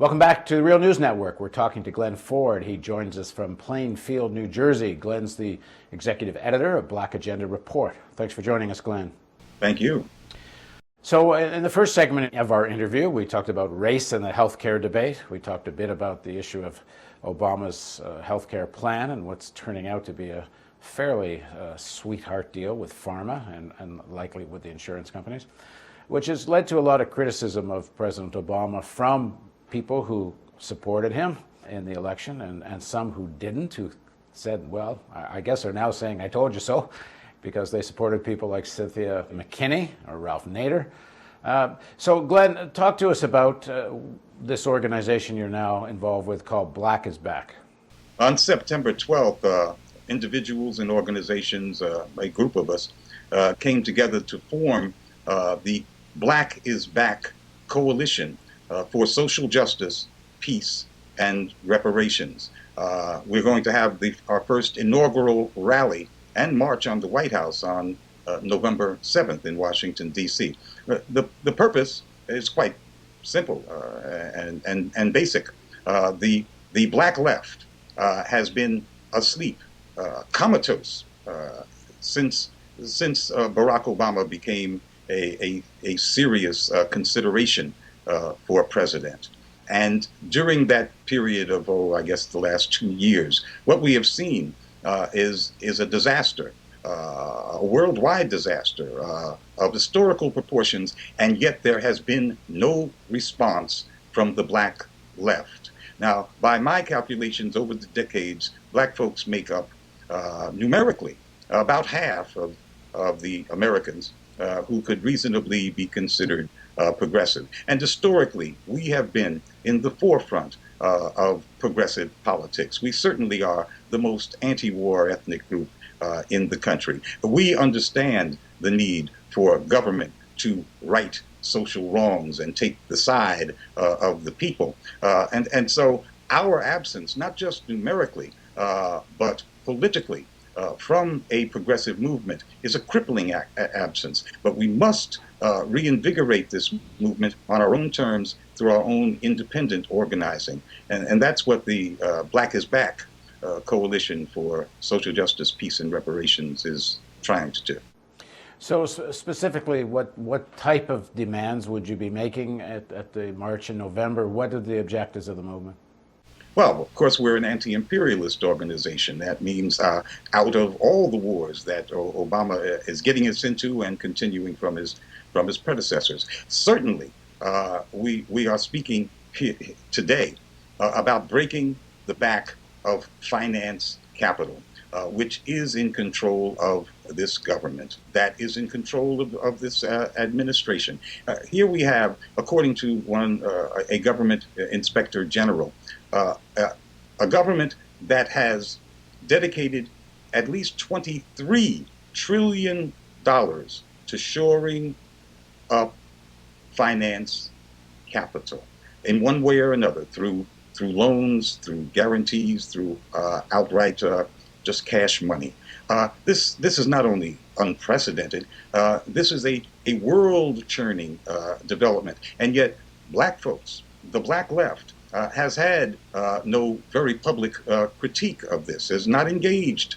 Welcome back to the Real News Network. We're talking to Glenn Ford. He joins us from Plainfield, New Jersey. Glenn's the executive editor of Black Agenda Report. Thanks for joining us, Glenn. Thank you. So in the first segment of our interview, we talked about race and the healthcare debate. We talked a bit about the issue of Obama's healthcare plan and what's turning out to be a fairly sweetheart deal with pharma and likely with the insurance companies, which has led to a lot of criticism of President Obama from people who supported him in the election and some who didn't, who said, well, I guess are now saying, I told you so, because they supported people like Cynthia McKinney or Ralph Nader. So Glenn, talk to us about this organization you're now involved with called Black is Back. On September 12th, individuals and organizations, a group of us, came together to form the Black is Back Coalition for social justice, peace, and reparations. We're going to have our first inaugural rally and march on the White House on November 7th in Washington, D.C. The purpose is quite simple and basic. The Black left has been asleep, comatose, since Barack Obama became a serious consideration for president. And during that period of, I guess the last 2 years, what we have seen is a disaster, a worldwide disaster of historical proportions, and yet there has been no response from the Black left. Now, by my calculations over the decades, Black folks make up numerically about half of the Americans who could reasonably be considered progressive. And historically, we have been in the forefront of progressive politics. We certainly are the most anti-war ethnic group in the country. We understand the need for government to right social wrongs and take the side of the people. And so our absence, not just numerically, but politically, from a progressive movement is a crippling absence. But we must reinvigorate this movement on our own terms through our own independent organizing. And that's what the Black is Back Coalition for Social Justice, Peace, and Reparations is trying to do. So specifically, what type of demands would you be making at the march in November? What are the objectives of the movement? Well, of course, we're an anti-imperialist organization. That means out of all the wars that Obama is getting us into and continuing from his predecessors. Certainly, we are speaking today about breaking the back of finance capital, which is in control of this government, that is in control of this administration. Here we have, according to a government inspector general, a government that has dedicated at least $23 trillion to shoring up finance capital in one way or another, through loans, through guarantees, through outright just cash money. This is not only unprecedented, this is a world-churning development. And yet, Black folks, the Black left, has had no very public critique of this, is not engaged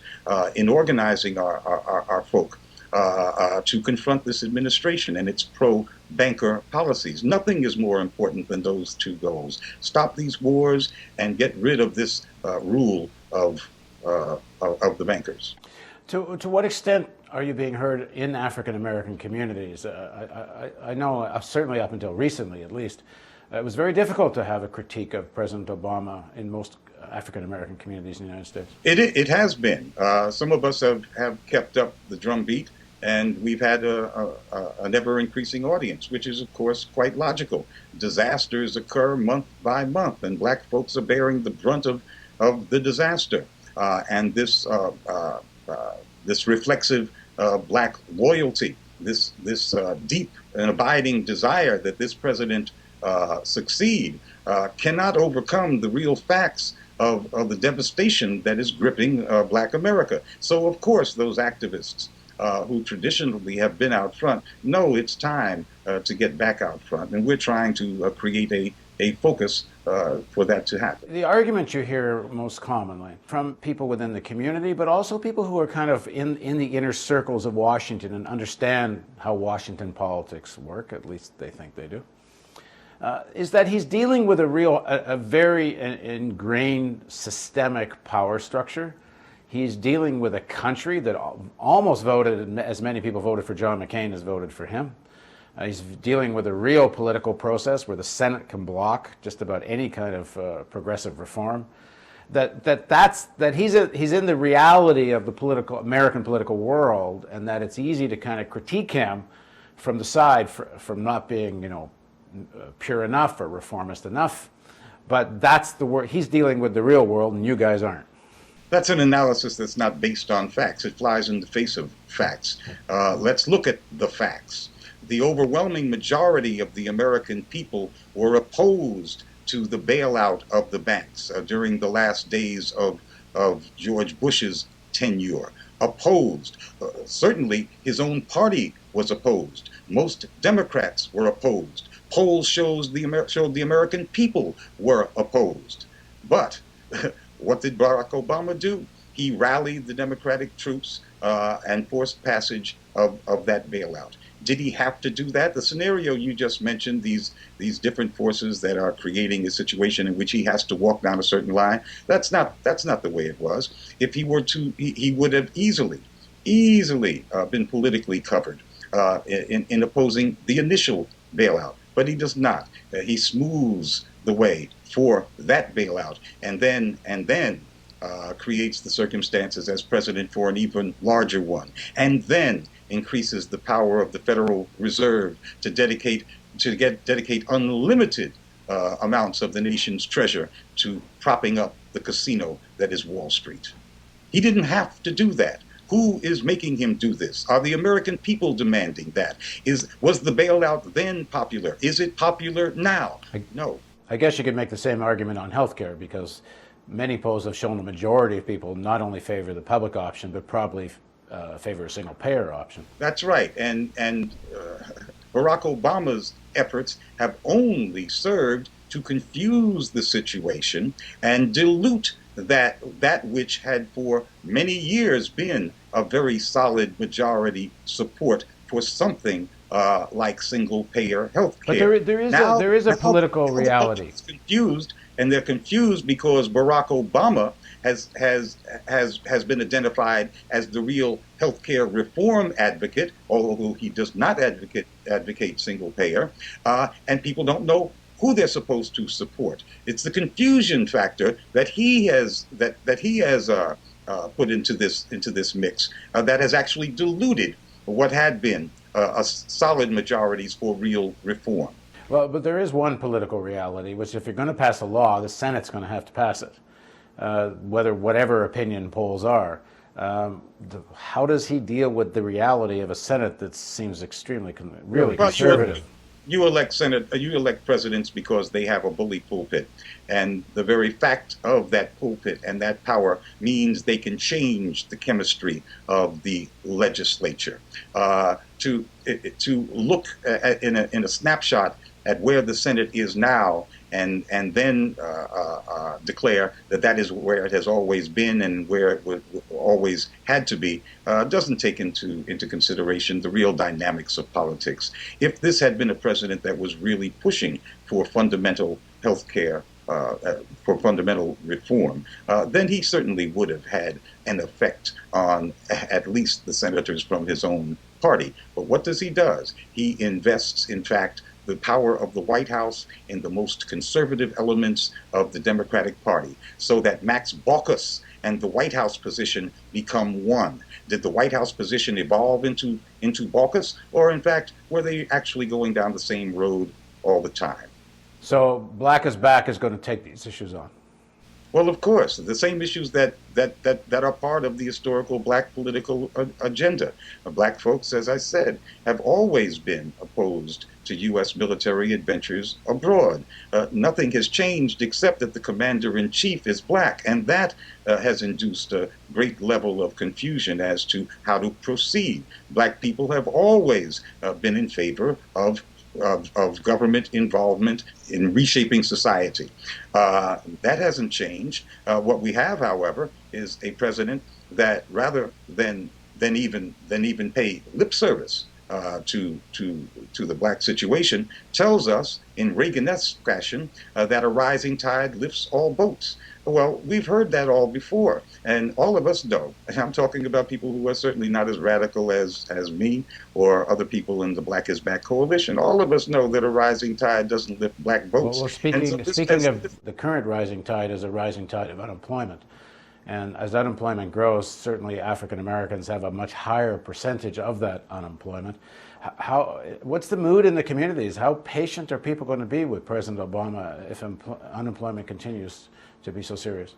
in organizing our folk to confront this administration and its pro-banker policies. Nothing is more important than those two goals. Stop these wars and get rid of this rule of the bankers. To what extent are you being heard in African American communities? I know, certainly up until recently at least, it was very difficult to have a critique of President Obama in most African American communities in the United States. It has been. Some of us have kept up the drumbeat, and we've had an ever-increasing audience, which is, of course, quite logical. Disasters occur month by month, and Black folks are bearing the brunt of the disaster. And this reflexive Black loyalty, this deep and abiding desire that this president succeed cannot overcome the real facts of the devastation that is gripping Black America. So, of course, those activists who traditionally have been out front know it's time to get back out front. And we're trying to create a focus for that to happen. The argument you hear most commonly from people within the community, but also people who are kind of in the inner circles of Washington and understand how Washington politics work, at least they think they do, is that he's dealing with a very ingrained systemic power structure. He's dealing with a country that almost voted, as many people voted for John McCain as voted for him. He's dealing with a real political process where the Senate can block just about any kind of progressive reform. He's in the reality of the American political world, and that it's easy to kind of critique him from the side from not being, pure enough or reformist enough. But that's the world. He's dealing with the real world, and you guys aren't. That's an analysis that's not based on facts. It flies in the face of facts. Let's look at the facts. The overwhelming majority of the American people were opposed to the bailout of the banks during the last days of George Bush's tenure. Opposed. Certainly, his own party was opposed. Most Democrats were opposed. Polls showed the American people were opposed. But what did Barack Obama do? He rallied the Democratic troops and forced passage of that bailout. Did he have to do that? The scenario you just mentioned, these different forces that are creating a situation in which he has to walk down a certain line, that's not the way it was. If he were to, he would have easily been politically covered in opposing the initial bailout. But he does not. He smooths the way for that bailout, and then creates the circumstances as president for an even larger one, and then increases the power of the Federal Reserve to dedicate unlimited amounts of the nation's treasure to propping up the casino that is Wall Street. He didn't have to do that. Who is making him do this? Are the American people demanding that? Was the bailout then popular? Is it popular now? No. I guess you could make the same argument on healthcare, because many polls have shown the majority of people not only favor the public option, but probably favor a single-payer option. That's right. And Barack Obama's efforts have only served to confuse the situation and dilute that which had for many years been a very solid majority support for something like single-payer health care. But there is a political reality. Confused, and they're confused because Barack Obama has been identified as the real healthcare reform advocate, although he does not advocate single-payer, and people don't know who they're supposed to support. It's the confusion factor that he has put into this mix that has actually diluted what had been a solid majorities for real reform. Well, but there is one political reality, which if you're going to pass a law, the Senate's going to have to pass it, whatever opinion polls are. How does he deal with the reality of a Senate that seems extremely, really conservative? You elect presidents because they have a bully pulpit, and the very fact of that pulpit and that power means they can change the chemistry of the legislature. To look in a snapshot at where the Senate is now, and then declare that is where it has always been and where it always had to be, doesn't take into consideration the real dynamics of politics. If this had been a president that was really pushing for fundamental health care, for fundamental reform, then he certainly would have had an effect on at least the senators from his own party. But what does he do? He invests, in fact, the power of the White House in the most conservative elements of the Democratic Party, so that Max Baucus and the White House position become one. Did the White House position evolve into Baucus, or in fact, were they actually going down the same road all the time? So Black is Back is going to take these issues on. Well, of course, the same issues that are part of the historical Black political agenda. Black folks, as I said, have always been opposed to U.S. military adventures abroad. Nothing has changed except that the commander-in-chief is Black, and that has induced a great level of confusion as to how to proceed. Black people have always been in favor of of government involvement in reshaping society. That hasn't changed. What we have, however, is a president that rather than even pay lip service to the black situation, tells us in Reagan-esque fashion that a rising tide lifts all boats. Well, we've heard that all before, and all of us know. And I'm talking about people who are certainly not as radical as me or other people in the Black is Back coalition. All of us know that a rising tide doesn't lift black boats. Well, And so speaking of the current rising tide is a rising tide of unemployment. And as unemployment grows, certainly African Americans have a much higher percentage of that unemployment. What's the mood in the communities? How patient are people going to be with President Obama if unemployment continues to be so serious?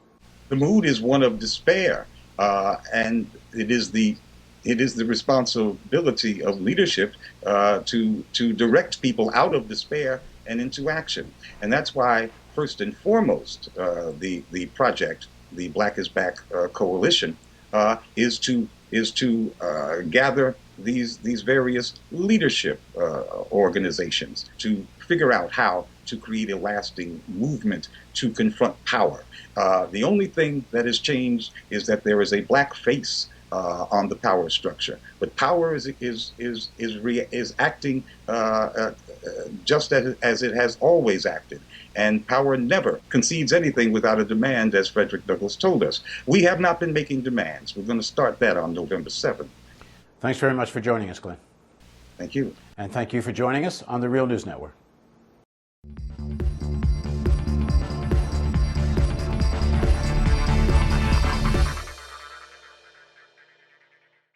the mood is one of despair, and it is the responsibility of leadership to direct people out of despair and into action. And that's why, first and foremost, the project, the Black is Back coalition, is to gather these various leadership organizations to figure out how to create a lasting movement to confront power. The only thing that has changed is that there is a black face on the power structure, but power is acting just as it has always acted. And power never concedes anything without a demand, as Frederick Douglass told us. We have not been making demands. We're going to start that on November 7th. Thanks very much for joining us, Glenn. Thank you. And thank you for joining us on the Real News Network.